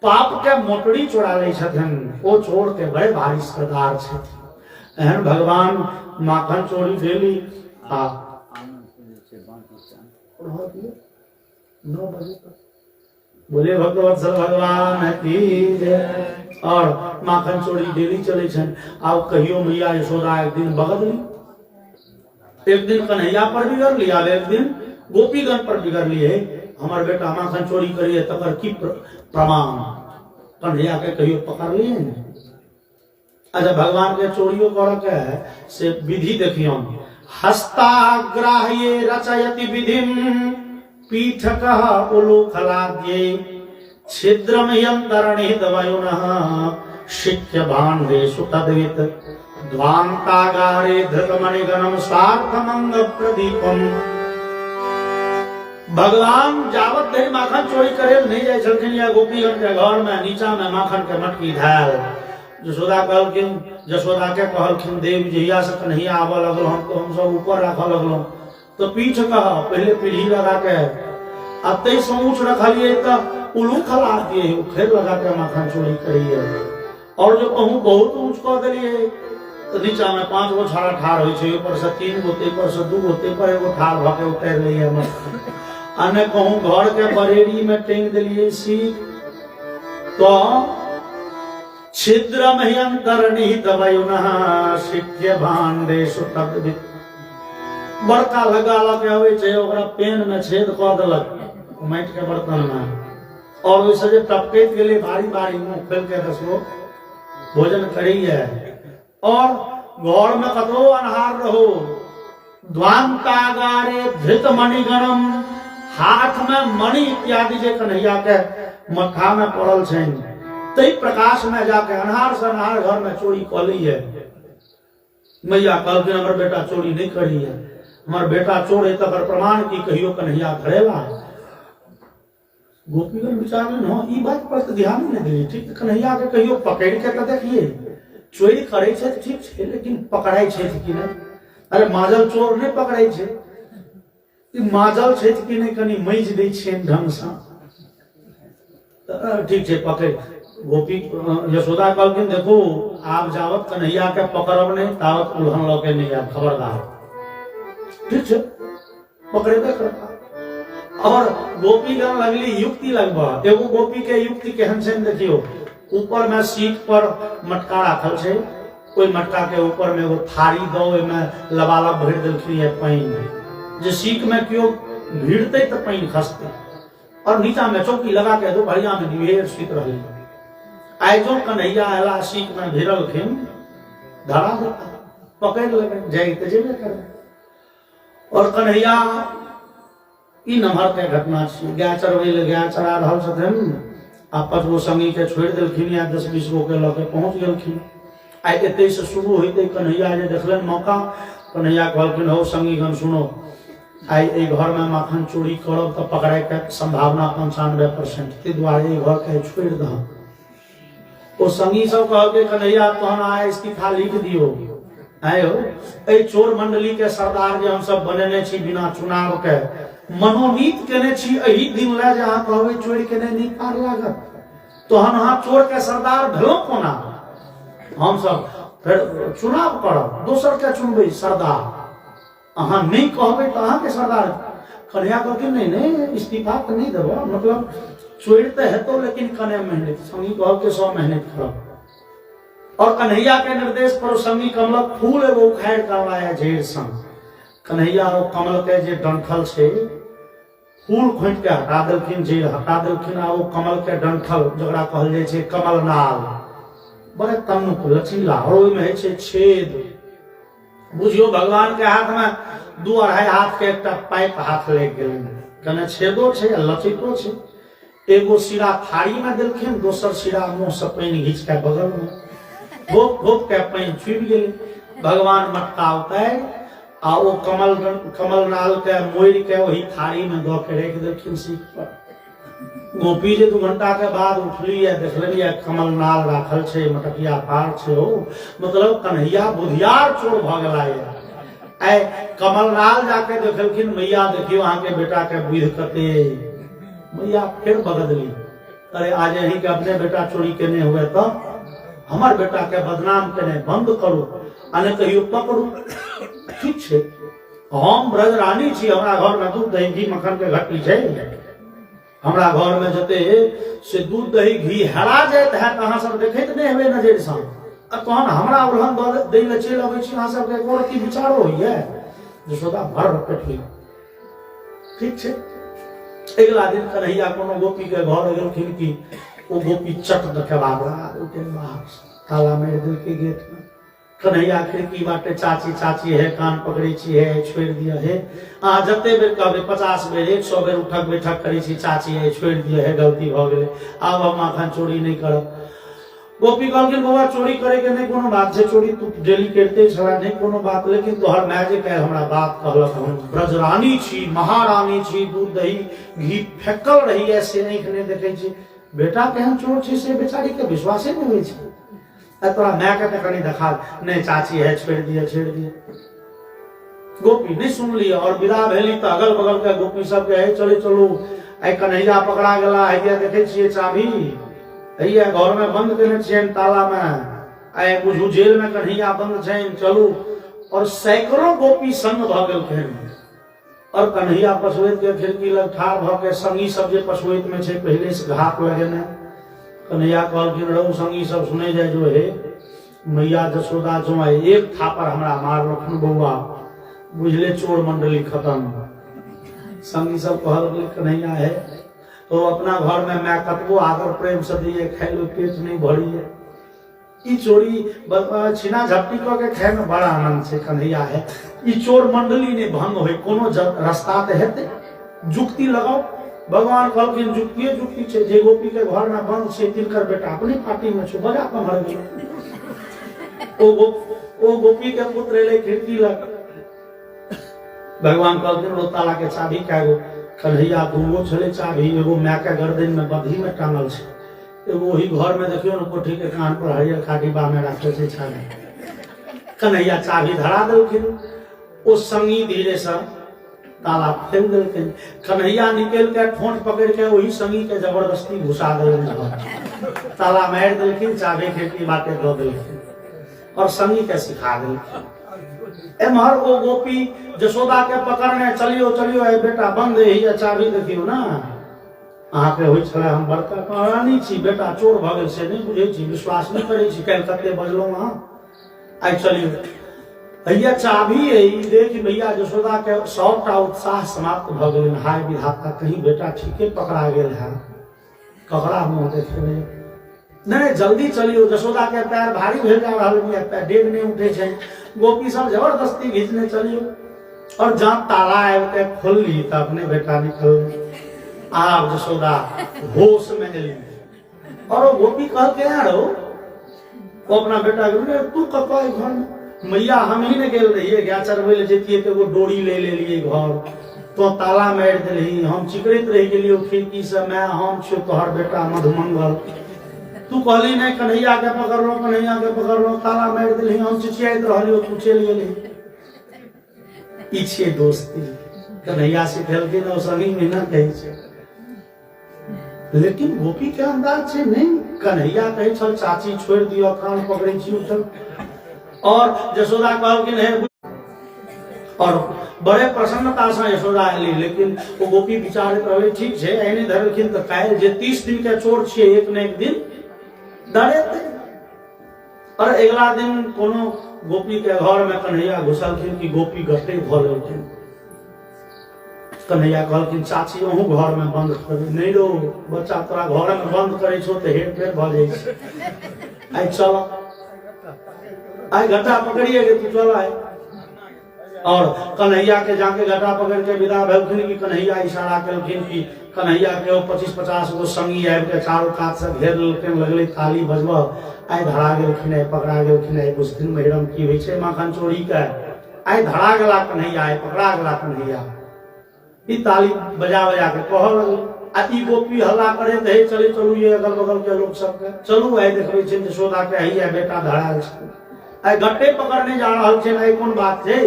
पाप के मोटड़ी चोरा ले छथिन, वो चोर के बड़े भारी सरदार छथिन। एहन भगवान माखन चोरी डेली 9 बजे तक बोले भगवत्सल भगवान की जय। और माखन चोरी डेली चले छन। अब कहियो मैया यशोदा एक दिन बगदली, एक दिन कन्हैया पर बिगड़ लिया, एक दिन गोपीगण पर बिगड़ लिए, हमार बेटा माखन चोरी करिए तकर की प्रमाण, कन्हैया के कहियो पकड़ लिए। अच्छा भगवान के चोरियों कर के से विधि देखियो, हस्ताग्राह्ये रचयति विधिम पीठकः उलूखलाद्ये छिद्रमयन्तरणित वयुनः शिक्ष्य भाण्डेषु तद्वित् ध्वान्तागारे धृतमणिगणं सार्थमंग प्रदीपम। भगवान जावत देर माखन चोरी करे नहीं जाए छलखिन या गोपीगण के घर में नीचा में माखन के मटकी धाल। यशोदा कहलखिन, यशोदा के कहलखिन देव जहिया से कन्हैया आबऽ लगल हम तो हम सब ऊपर रखऽ लगलहुँ, तो पीठ कह पहले पीढ़ी लगा के अब तई समूच रखलिए तो उलू खला दिए, खेर लगा के माखन चोरी करिए। और जो कहूँ बहुत ऊंच कह दिलिए तो नीचा में 5 गो छाड़ा ठाड़ हो, ऊपर से 3 गो, ऊपर से 2 गो, ऊपर एगो ठाड़ भके उतर लिये मटकी। अने कहूँ घर के बरेड़ी में टेंग दिलिए सीख, तो छिद्रम ह्यंतरनिहित वयुनः शिक्ष्य भाण्डेषु तद्वित्। बड़का लगा लगे आवे छै, ओकरा पेन में छेद कऽ देलक माटि के बर्तन में, और ओइसे जे टपकैत गेलै बारी बारी मुंह खोल के रसो भोजन करिए। और घर में कतरो अन्हार रहो, ध्वांतागारे धृत मणिगणम, हाथ में मणि इत्यादि जे कन्हैया के मथा में पड़ल छनि, तई प्रकाश में जाके अन्हार से अन्हार घर में चोरी कऽ लिये। मैया कहलखिन हमर बेटा चोरी नहीं करिए, हमार बेटा चोर है तकर प्रमाण की कहियो कन्हैया धरेला। गोपीगण विचार में हाँ ई बात पर ध्यान नहीं दिली, ठीक कन्हैया के कहियो पकड़ के तो देखिए, चोरी करे छै ठीक छै लेकिन पकड़ाई छै कि नहीं। अरे माजल चोर नहीं पकड़ाई छै, माजल छै कि नहीं कनी मैज दै छियै ढंग से, ठीक छै पकड़। गोपी यशोदा कहलखिन देखो आप जावत कन्हैया के पकड़ब नहीं तावत उल्हन लऽ के नहीं आब, खबरदार, ठीक है पकड़ेबे करता। और गोपीगण लगली युक्ति लगबा, एगो गोपी के युक्ति केहन छै देखियो, ऊपर में सीट पर मटका राखल छै, ओई मटका के ऊपर में एगो थारी दो, में लबालब भरि देलखिन है पानी, जे सीट में क्यों भीड़ते तो पानी खसते, और नीचा में चौकी लगा के दो बढ़िया में निवेर सीत रही। आई जो कन्हैया अला सीट में भिड़लखिन धरा देता, पकड़ लगे जाए तो जेबे करे। और कन्हैया ई नम्हर के घटना छै, गाय चरबै ले गाय चरा रहल छथिन, आ 5 गो संगी के छोड़ि देलखिन या 10-20 गो के लऽ के पहुंच गेलखिन। आई एते से शुरू होइते कन्हैया जे देखलन मौका, कन्हैया कहलखिन हो संगीगण सुनो, आई ए घर में माखन चोरी करब तो पकड़े के संभावना 95%, ते दुआरे ए घर के छोड़ दह। वो संगी सब कह के कन्हैया तहन आए इस्तीफा लिख दियो। आयो ए चोर मंडली के सरदार जे हम सब बनेने छी बिना चुनाव के, मनोनीत केने छी एही दिन ले जहां कहबै चोरी केने नहीं पार लागत, तहन अहाँ चोर के सरदार भेलो कोना। हम सब फिर चुनाव करब, दोसर के चुनबै सरदार, अहाँ नहीं कहबै तो अहाँ के सरदार। कन्हैया कहलखिन नहीं नहीं इस्तीफा तो नहीं देबो, मतलब चोरी तो हेतौ लेकिन कने मेहनत। संगी कहल के 100 मेहनत करब। और कन्हैया के निर्देश पर संगी कमलक फूल एगो उखाड़ करवाया झेर संग। कन्हैया और कमल के जे डंठल छे फूल खोंट के हटा देलखिन, जे हटा देलखिन आ वो कमल के डंठल जकरा कहल जाय छै कमल नाल, बड़े तन्नुक लचीला, और ओइमे है छै छेद। बुझियो भगवान के हाथ में 2-2.5 हाथ के एकटा पाइप हाथ लग गेल, कने छेदो छै आ लचीतो छै। एगो सिरा थारी में देलखिन, दोसर सिरा मुंह से पानी घींच के बगल में घोप घोप के पानी छुप गेल। भगवान मटका उतार आ ओ कमल नाल के मोड़ के वही थारी में दो के रख देलखिन सीख पर। गोपी जे 2 घंटा के बाद उठली है, देखली है कमल नाल राखल छे, मटकिया पार छे, हो मतलब कन्हैया बुधियार चोर भ गेला है। आई कमल नाल जाके देखलखिन, मैया देखियो अहाँ के बेटा के बुध कते। मैया फिर बगदली, अरे आज यही के अपने बेटा चोरी केने हुए तो हमार बेटा के बदनाम केने बंद करू, आने कहियो पकड़ू। ठीक छे, हम ब्रज रानी छी, हमरा घर में दूध दही घी मक्खन के घटी छै। हमरा घर में जते से दूध दही घी हेरा जात है त अहाँ सब देखैत नहीं हेबै नजर सँ, आ तहन हमरा उल्हन दै ले चलि अबै छी। अहाँ सब के एको रत्ती विचारो होइए यशोदा भर पेटली। ठीक छे, अगला दिन कन्हैया कोनो गोपी के घर गेलखिन कि वो गोपी चट देखेबा बाहर ताला मारि देलकै गेट में। कन्हैया खिड़की बाटे चाची चाची है, कान पकड़े छी है, छोड़ दिया है। अहाँ जते बेर कहबै 50 बेर 100 बेर उठक बैठक करै छी, चाची है छोड़ दिया है, गलती भ गेलै, आब हम अखन चोरी नहीं करब। गोपी कहलखिन बाबा चोरी करे के नहीं कोनो बात छै, चोरी तू डेली करते छला नहीं कोनो बात, लेकिन तोहर माय जे कहे हमरा बात कहलक, हम ब्रजरानी छी, महारानी छी, दूध दही घी फेकल रही है से नहीं खने देखे छी। बेटा केहन चोर छै से बेचारी के विश्वासे नहीं होय छै। तोरा माय के कनी देखा, नहीं चाची है छोड़ दिया छोड़ दिया। गोपी नहीं सुन लिया और विदा भेली तो अगल बगल के गोपी सब के चले चलू, आई कन्हैया पकड़ा गेला, है देखे छिए चाभी, है घर में बंद केने छियन ताला में, आई बुझू जेल में कन्हैया बंद छन, चलू। और सैकड़ों गोपी संग भ गेलखिन, और कन्हैया पशुएत के खिड़की लग ठाढ़ भ के संगी सब जे पशुएत में छे पहले से घात लगेने। कन्हैया कहलखिन रहू संगी सब सुने जाए जो है मैया जसोदा जो है एक थापर हमरा मार रखन बउआ, बुझले चोर मंडली खत्म। संगी सब कहल कन्हैया है तो अपना घर में मैं कतबो आदर प्रेम से दिए खाए पेट नहीं भरी है, ई चोरी छीना झपटी क के खाए में बड़ा आनंद से कन्हैया है। ई चोर मंडली ने भंग होय, कोनो रास्ता ते हेते, जुक्ति लगाओ। भगवान कहलखिन जुक्तिए जुक्ति छे, जे गोपी के घर में बंद छे तिनकर बेटा अपनी पार्टी में छो, बजा के मर गेल। ओ गोपी के पुत्र एले खिड़की लग, भगवान कहलखिन रो ताला के चाबी कागो। कन्हैया दूगो छले चाभी, एगो माय के गर्दन में बंधी में टांगल छे, एगो वही घर में देखियो न कोठी के कान पर हरियर खाटीबा में राखल छे चाबी। कन्हैया चाबी धरा देलखिन, ओ संगी धीरे से ताला खोल देलखिन। कन्हैया निकल के ठोंठ पकड़ के वही संगी के जबरदस्ती घुसा देलखिन, ताला मार देलखिन, चाबी खिड़की बाटे दो देलखिन और संगी के सिखा देलखिन। एमहर वो गोपी जसोदा के पकड़ने चलियो चलियो है बेटा बंद है, चाबी देखियो ना अहाँ के होय छले हम बड़का कहानी छी, बेटा चोर भ गेल से नहीं बुझे छी, विश्वास नहीं करे छी, काल कते बजलो अहाँ, आई चलियो भैया चाबी है देख भैया जसोदा के 100टा उत्साह समाप्त भ गेल। हाय विधाता कहीं बेटा ठीके पकड़ा गेल है, ककड़ा मुंह देखे नहीं जल्दी चलियो, जसोदा के पैर भारी भेल जा रहल है, पैर डेग नहीं उठे छे। गोपी सब जबरदस्ती घींचने चलियो और जहां ताला आए के खोल ली तो अपने बेटा निकल। आप जसोदा होश में चली और वो गोपी कह के यार वो अपना बेटा तू कतो घर में मैया हम ही ने गेल रहिए गाय चरबै ले जतिए तो एगो डोरी ले लिए घर तो ताला मारि देलही हम चिकरैत रहि गेलियो खिड़की से मैं हम छियो तोहर बेटा मधुमंगल तू कहली नहीं कन्हैया के पकड़लो ताला मारि देलही हम चिचियाइत रहलियो तू चलि गेली ई छियै दोस्ती कन्हैया सिखेलखिन और संगी में ना कहै छै लेकिन गोपी के अंदाज से नहीं कन्हैया कहे चल चाची छोड़ दियो कान पकड़े छी उठल और यशोदा कहलखिन है और बड़े प्रसन्नता से यशोदा एली लेकिन वो गोपी विचारित रहे ठीक है एने धरलखिन तो काल्हि जे 30 दिन के चोर छियै एक न एक दिन डरेते और अगला दिन कोनो गोपी के घर में कन्हैया घुसलखिन कि गोपी गट्टे भ लेलखिन कन्हैया कहलखिन चाची अहूँ घर में बंद कर नहीं रो बच्चा तोरा घर में बंद करे छो तो हेर फेर भ जाए छै आई चल आई घटा पकड़िए के तू चल आए और कन्हैया के जाके घटा पकड़ के विदा भेलखिन कि कन्हैया इशारा केलखिन कि कन्हैया के 25-50 गो संगी आबि के चारों कात से घेर लेलखिन लगले ताली बजबह आई धरा गेलखिन आई पकड़ा गेलखिन आई बुझथिन महिरम की होइ छै माखन चोरी के आई धरा गेला कन्हैया आई पकड़ा गेला कन्हैया ई ताली बजा बजा के कह लगल आ ई गोपी हल्ला करे हे चले चलू ये अगल बगल के लोग सब के चलू आई देखबै छै यशोदा के हैया बेटा धराल छै आई गट्टे पकड़ने जा रहल छै आई कोन बात छै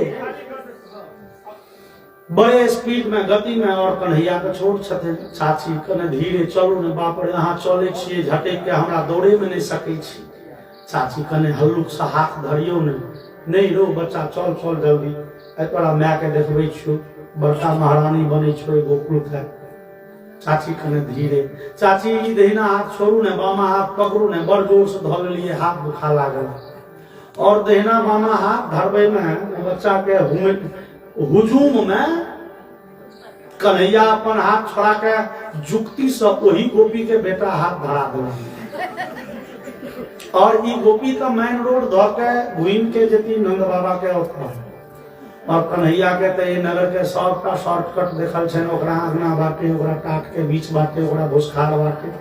बड़े स्पीड में गति में और कन्हैया के छोट छथिन चाची कने धीरे चलू ने बाप रे अहाँ चले छियै झटक के हमरा दौड़े में नहीं सकै छी चाची कने हल्लुक से हाथ धरियो ने नहीं रो बच्चा चल चल जल्दी आई तोरा माय के देखबै छियो बड़का महारानी बने छो गोकुल के चाची कने धीरे चाची ई दहिना हाथ छोड़ू ने बामा हाथ पकड़ू ने बड़ जोर से धऽ लेलिए हाथ दुखा लागल और दहिना बामा हाथ धरबै में बच्चा के हुजूम में कन्हैया अपन हाथ छोड़ा के जुक्ति से वही गोपी के बेटा हाथ धरा दिला और ई गोपी तो मेन रोड धऽ के घुइन के जेती नंद बाबा के ओतऽ और कन्हैया के तो ये नगर के सबटा शॉर्टकट देखल छै ओकरा अंगना बाटे ओकरा टाट के बीच बाटे ओकरा भूसखार बाटे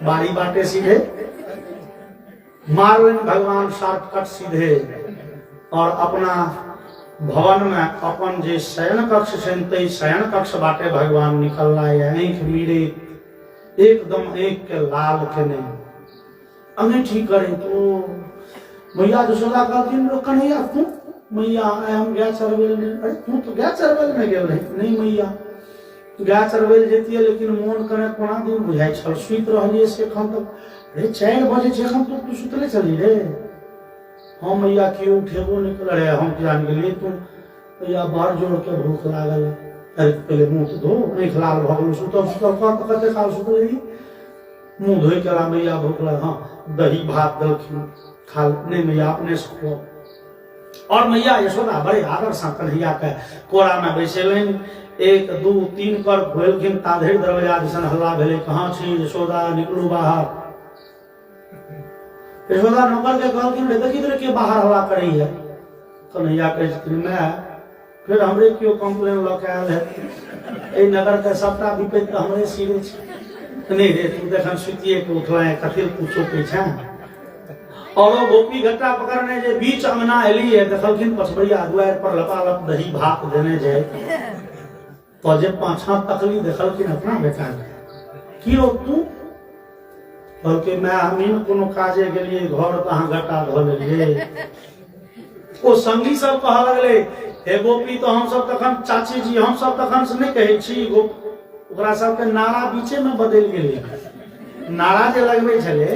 बाड़ी बाटे सीधे मारलन भगवान शॉर्टकट सीधे और अपना भवन में अपन जे शयन कक्ष छै तै शयन कक्ष बाटे भगवान निकलला आंख मीरे एकदम एक के लाल के नहीं अंगीठी करे तो मैया यशोदा कहलखिन कन्हैया तू मैया हम गाय चरबैल में अरे तू तो गाय चरबैल में गेल रही नहीं मैया गाय चरबैल जेतिए लेकिन मोन करे कोना दिन बुझाई छल सुइत रहलिए से एखन तक अरे 4 बजे छै एखन तक तू सुतले चली रे हम मैया क्यों उठेबो नहीं कर रहे हम जान गेलिए तू मैया बाहर जोड़ के भूख लागल अरे पहले मुंह तो धो आँख लाल भ गेल सुतल सुतल कते काल सुतल रही मुंह धोई के मैया भूख लग हाँ दही भात दलखिन खा नहीं मैया अपने से खो और मैया यशोदा बड़े आदर से कन्हैया के कोरा में बैसेलन 1 2 3 कर खोलखिन ताधरि दरवाजा दिसन हल्ला भेले कहाँ छी यशोदा निकलू बाहर यशोदा नौकर के कहलखिन देखी तो के बाहर हल्ला करई है कन्हैया कहलखिन मैं फिर हमरे क्यों कंप्लेन ल के आयल है ए नगर के सबटा विपत्ति तो हमरे सिरे छै नहीं रे तू देखन सुतिए के उठला कथि पूछो पीछा और वो गोपी घट्टा पकड़ने जे बीच अंगना एली है देखलखिन पछबरिया द्वार पर लपालप दही भात देने जाए तो जे पाछा तकली देखलखिन अपना बेटा की हो तू कहलके मैं हमीन कोनो काजे गेलिए घर तो अहाँ घट्टा धो लेलिए ओ संगी सब कह लगले हे गोपी तो हम सब तखन चाची जी हम सब तखन से नहीं कहे छी ओकरा सब के नारा बीचे में बदल गेलै नारा जे लगबै छले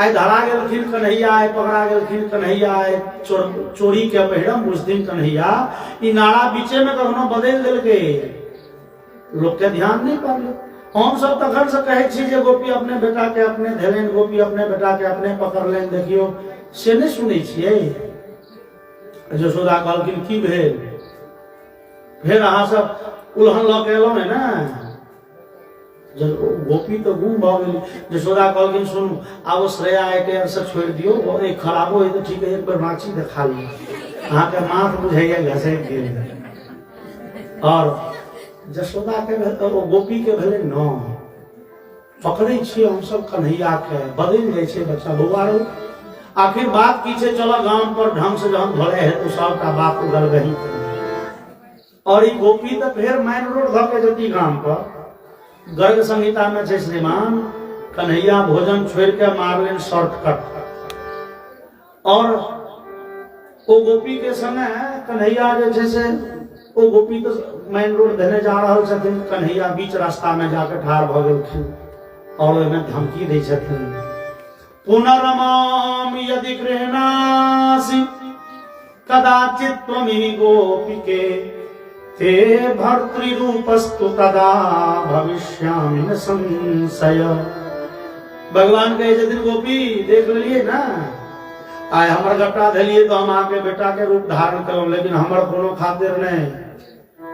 आई धरा गेलखिन कन्हैया आई पकड़ा गेलखिन कन्हैया आई चोरी के पहिरम बुझथिन कन्हैया ई नारा बीचे में कखनो बदल देलकै लोग के ध्यान नहीं पड़ल हम सब तखन से कहे छी जे गोपी अपने बेटा के अपने धेलेन गोपी अपने बेटा के अपने पकड़लेन देखियो से नहीं सुनै छियै यशोदा कहलखिन की भेल फिर अहाँ सब उल्हन ल के एलौ है ना गोपी तो गुम भ गेली यशोदा कहलखिन सुन आब श्रेया के से छोड़ दियो और एक खराबो है तो ठीक है एक बार नाची दिखा ली अहाँ के माथ बुझाइया घसे गेल और यशोदा के गोपी के भेले न पकड़े छी हम सब कन्हैया के बदल जाय छै बच्चा बौआ रो आखिर बात कीछे चलो गांव पर ढंग से जहां धोले है तो सबका बात उगल गई और ई गोपी तो फिर मेन रोड धके जती गांव पर गर्ग संहिता में छे श्रीमान कन्हैया भोजन छोड़ के मारलेन शॉर्टकट और वो गोपी के संगे कन्हैया जे छे से वो गोपी तो मेन रोड देने जा रहल छथिन कन्हैया बीच रास्ता में जाके ठाड़ भ गेलखिन और ओमे धमकी दै छथिन पुनरमाम यदि गृहणासि कदाचित त्वमि गोपिके ते भर्तृरूपस्तु तदा भविष्यामि न संशय। भगवान कहे छथिन गोपी देख लिए ना आय हमर गट्टा धलिए तो हम आके बेटा के रूप धारण करो लेकिन हमर कोनो खातिर नहीं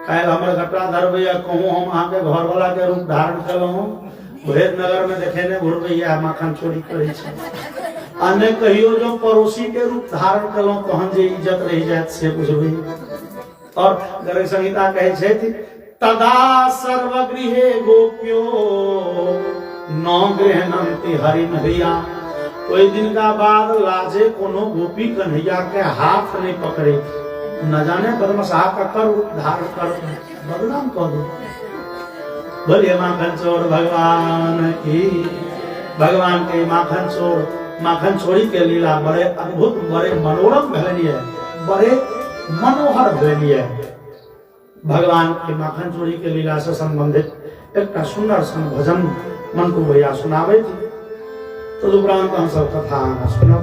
काहे हमर गट्टा धरबे या कहूं हम आके घर वाला के रूप धारण करो भेद नगर में देखे ने घुरबैया माखन चोरी करे छै अन्य कहियो जो पड़ोसी के रूप धारण करो तहन जे इज्जत रह जात से बुझबे। और गर्ग संहिता कहे छै तदा सर्वगृहे गोप्यो न गृहणन्ति हरिन हरिया। कोई दिन का बाद लाजे कोनो गोपी कन्हैया के हाथ नहीं पकड़े न जाने बदमाशा का कर धारण कर बदनाम कर दो। बोलिए माखन चोर भगवान की। भगवान के माखन चोरी के लीला बड़े अद्भुत बड़े मनोरम भेलिए बड़े मनोहर भेलिए। भगवान के माखन चोरी के लीला से संबंधित एक सुंदर सन भजन मन को भैया सुनावे थी तो उपरांत हम सब कथा सुनो।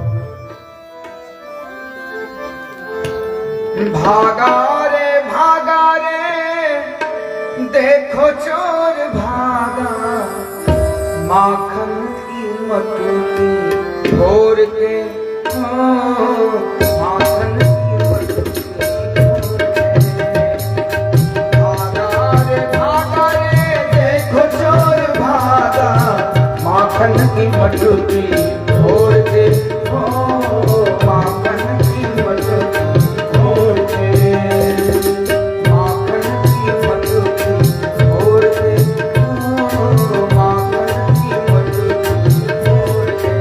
भागा रे देखो चोर भागा माखन की मटकी भोर के माखन की मटकी भागा रे देखो चोर भागा माखन की मटकी भोर के माखन की मटकी भोर के माखन की मटकी भोर के माखन की मटकी भोर के।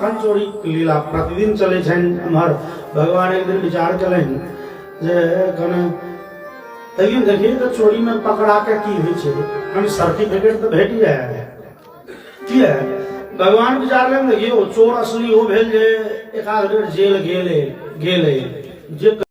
धन चोरी के लीला प्रतिदिन चले छनि एम्हर भगवान एक दिन विचार कलनि जे कने तैयो देखिए तो चोरी में पकड़ा के की होइ छै कनि सर्टिफिकेट तो भेट जाए की है भगवान विचार कलनि देखिए चोर असली हो भेल जे एकाध बेर जेल गेले जे